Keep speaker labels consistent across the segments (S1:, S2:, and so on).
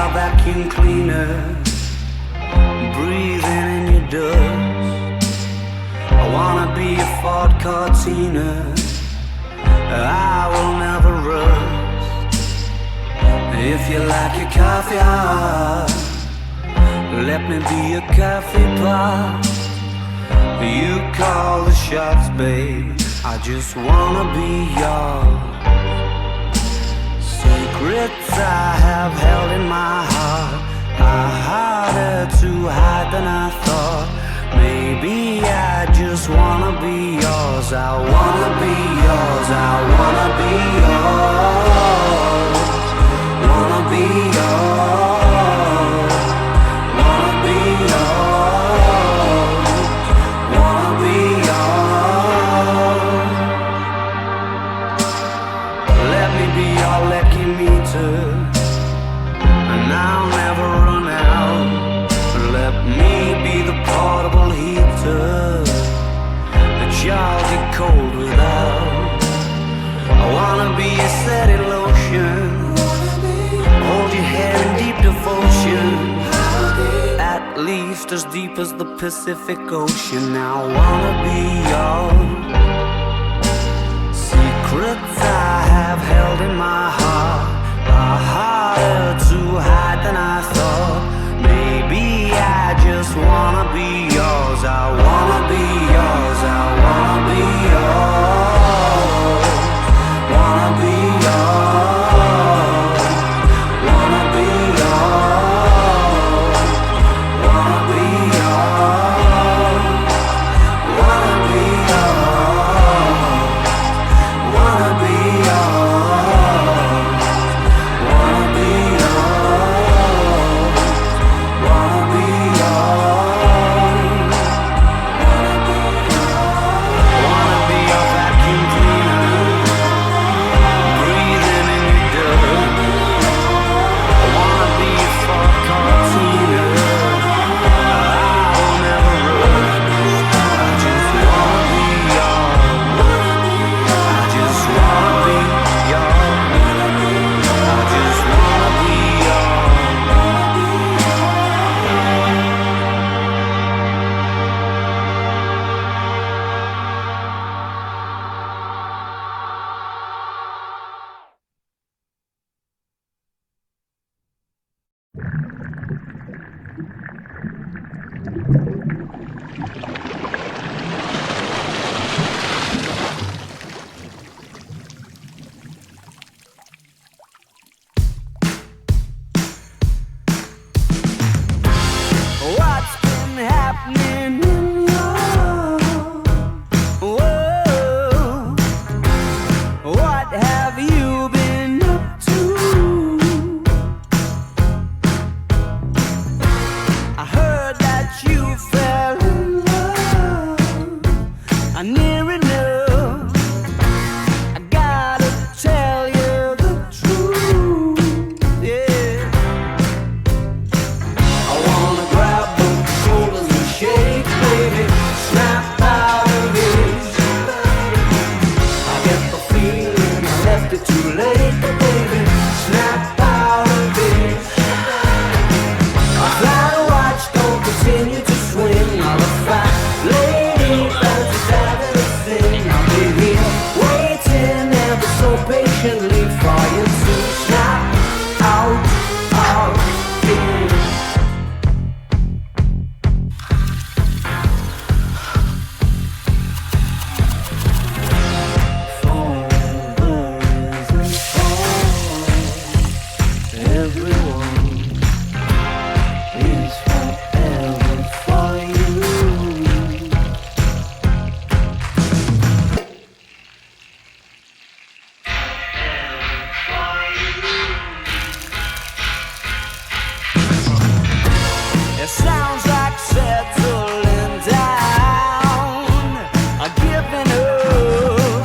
S1: a vacuum cleaner, breathing in your dust. I wanna be a Ford Cortina, I will never rust. If you like your coffee hot, let me be a coffee pot. You call the shots, babe, I just wanna be yours. Secrets I have held in my heart are harder to hide than I thought. Maybe I just wanna be yours. I wanna be yours. I wanna be yours. Wanna be yours. Wanna be yours. Wanna be yours. Let me be your lucky meter, and I'll never run out. Let me be the portable heater that y'all get cold without. I wanna be a steady lotion, hold your hair in deep devotion, at least as deep as the Pacific Ocean. I wanna be yours. Secrets I have held in my heart are harder to hide than I thought. Maybe I just wanna be yours. I wanna be yours. I wanna be yours. Wanna be yours. Wanna be yours. Wanna be yours. Wanna be yours. Wanna be yours. Wanna be yours. Wanna be yours. Wanna be your vacuum cleaner, breathing in your dirt. I wanna be a Ford Cortina, I will never run. I just wanna be yours. I just wanna be yours. I just wanna be what's been happening in your world? What have you been up to? I heard that you fell in love. Near enough. I gotta tell you the truth, yeah. I wanna grab both shoulders and shake, baby, snap out of it. I get the feeling I left it too late, but baby, snap out of it. I fly to watch, don't continue to swing. All the fat lady fancies having a thing. I'll be here waiting ever so patiently for you to snap out of it. Everyone is forever for you. It sounds like settling down, giving up,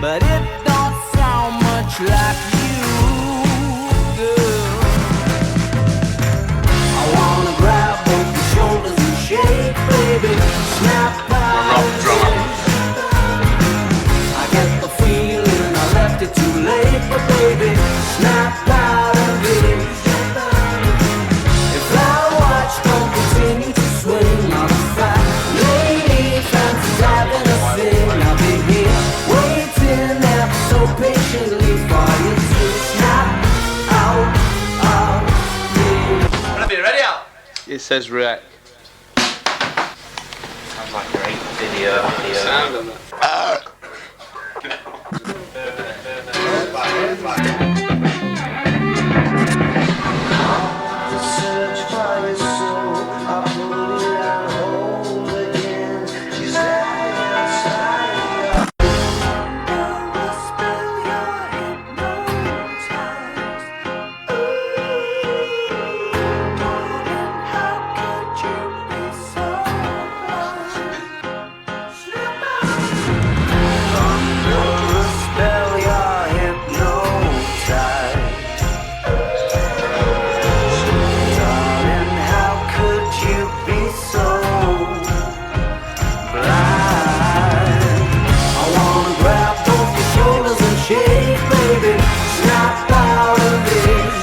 S1: but it don't sound much like you, girl. I wanna grab both your shoulders and shake, baby, snap out of it. I get the feeling I left it too late, but baby, snap out of it.
S2: It says wreck.
S3: Sounds like a great video.
S2: Sound on that.
S1: Search for your soul, I put it on hold again. She's dying. Spell your hypnotized. How could you be so under a spell, you're hypnotized. Darling, how could you be so blind? I wanna grab both your shoulders and shake, baby. Snap out of this.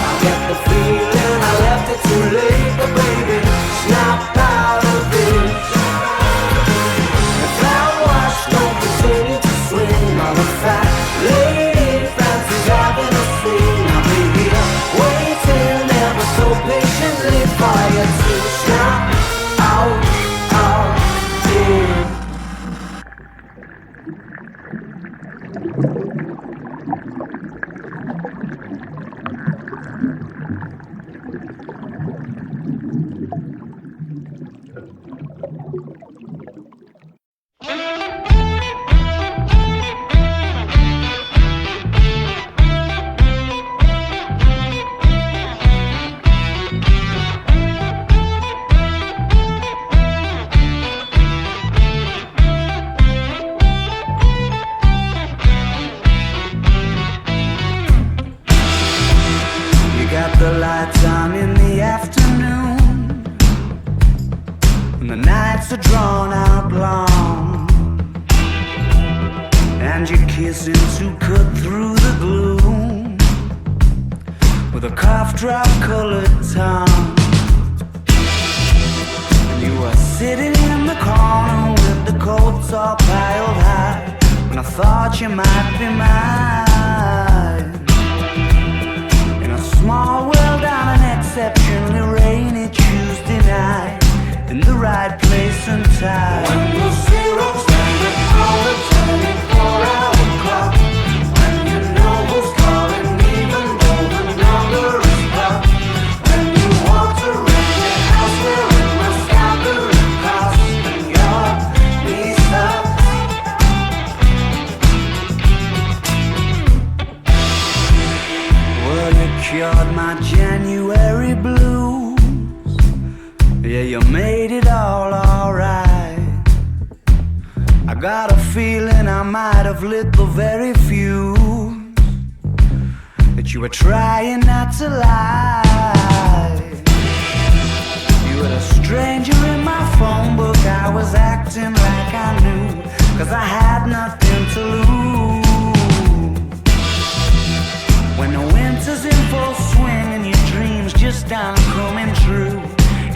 S1: I get the feeling I left it too late, but baby, snap out of this. If that wash don't continue to swing, I'm a fat lady, Francis having a sing. I'll be here waiting ever so patiently for you to snap out of this. You got the lights on in the afternoon, and the nights are drawn out long, and you're kissing to cut through the gloom with a cough drop colored tongue. And you were sitting in the corner with the coats all piled high, and I thought you might be mine. In a small world on an exceptionally rainy Tuesday night, in the right place and time. When the zeros standing on the 24-hour clock, when you know who's calling even though the number is blocked, when you walk around your house wearing my scalpel cost and your knees up. Well, you cured my January blues. Yeah, you made it all alright. I got a feeling I might have lit the very fuse that you were trying not to lie. You were a stranger in my phone book. I was acting like I knew, 'cause I had nothing to lose. When the winter's in full swing and your dreams just aren't coming true,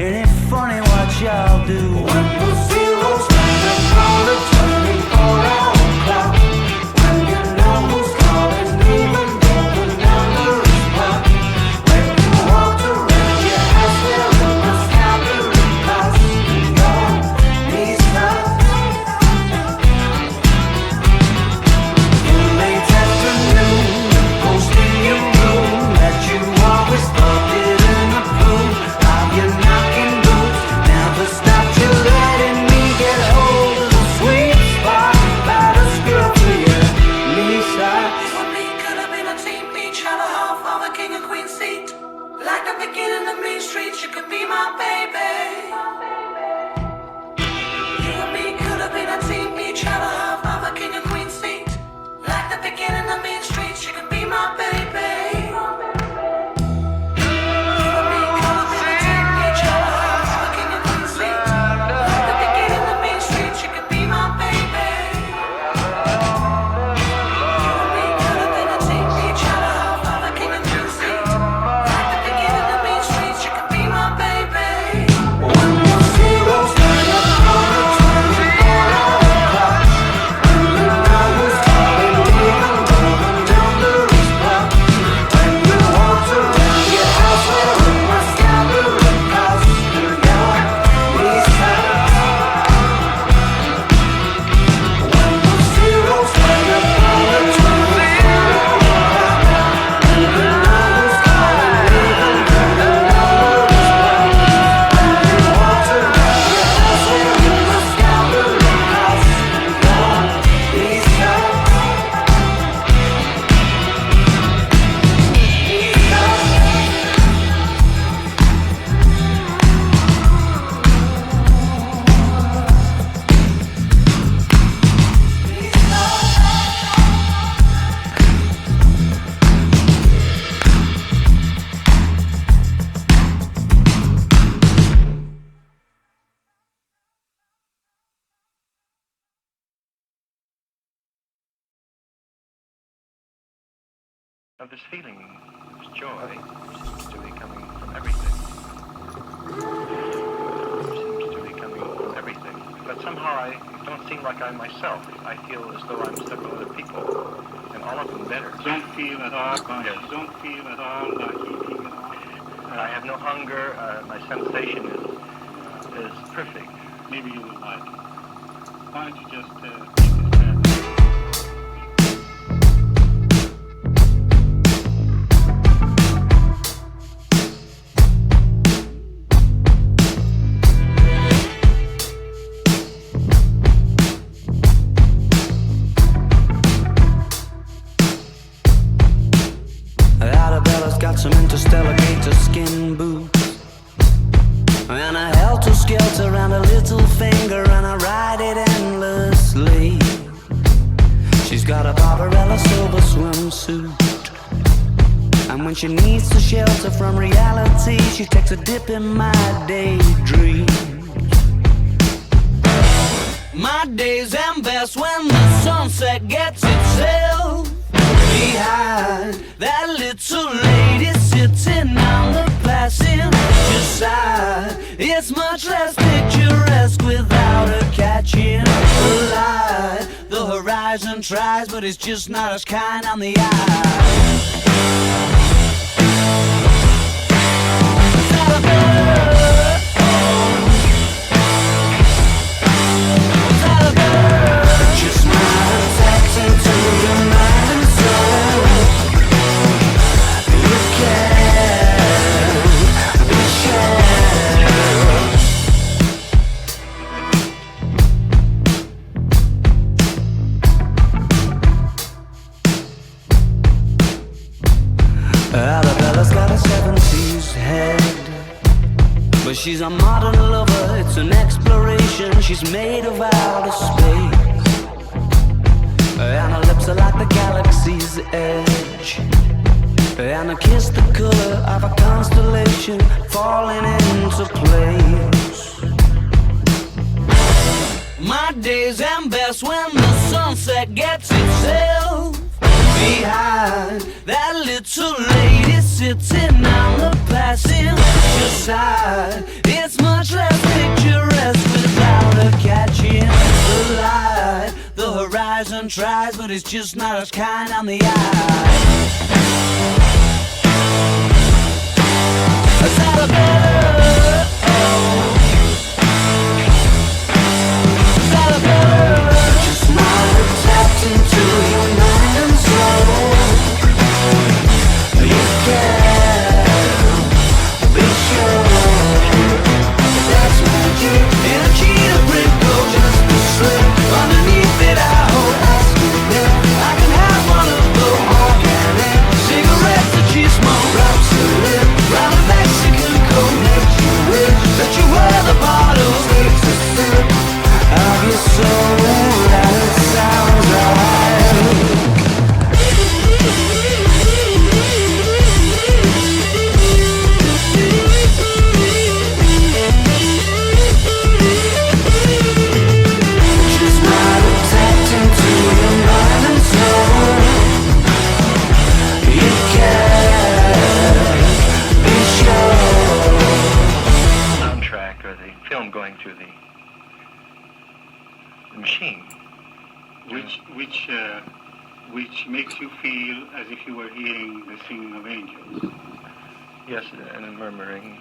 S1: ain't it funny what y'all do? When the zeros standing on the 24-hour clock, when you know who's calling even though the number is blocked, when you walked around your house wearing my scalpel cost and your knees up.
S2: of this feeling, this joy, seems to be coming from everything. Seems to be coming from everything. But somehow I don't seem like I'm myself. I feel as though I'm stuck with other people, and all of them better.
S4: Don't feel at all conscious.
S2: Yes.
S4: Don't feel at all like eating at all.
S2: I have no hunger. My sensation is perfect.
S4: Maybe you would like it. Why don't you just take this pen?
S1: Arabella's got some interstellar gator skin boots and a helter-skelter around her little finger, and I ride it endlessly. She's got a Barbarella silver swimsuit, and when she needs to shelter from reality, she takes a dip in my daydream. My days end best when the sunset gets itself behind that little lady sitting on the passenger side. It's much less picturesque without her catching the light. The horizon tries, but it's just not as kind on the eye. Just not attaching to your mind and soul. You can be sure. Arabella's got a 70s head, but she's a modern lover, it's an exploration. She's made of outer space, and her lips are like the galaxy's edge, and her kiss the color of a constellation falling into place. My days end best when the sunset gets itself behind that little lady sitting on the passenger side. It's much less picturesque without her catching the light. The horizon tries, but it's just not as kind on the eye. Just not tapped into your mind and soul. You can be sure that's magic in a cheetah print coat, just a slip underneath it. I hope that's good. I can have one of those organic cigarettes that you smoke. Wraps your lip round a Mexican coat, makes you wish that you were the bottles. Takes a sip of your soul, and it sounds right. Just not attaching to your mind and soul. You can be sure.
S2: Soundtrack or the film going through the machine.
S4: Which makes you feel as if you were hearing the singing of angels.
S2: Yes, and a murmuring.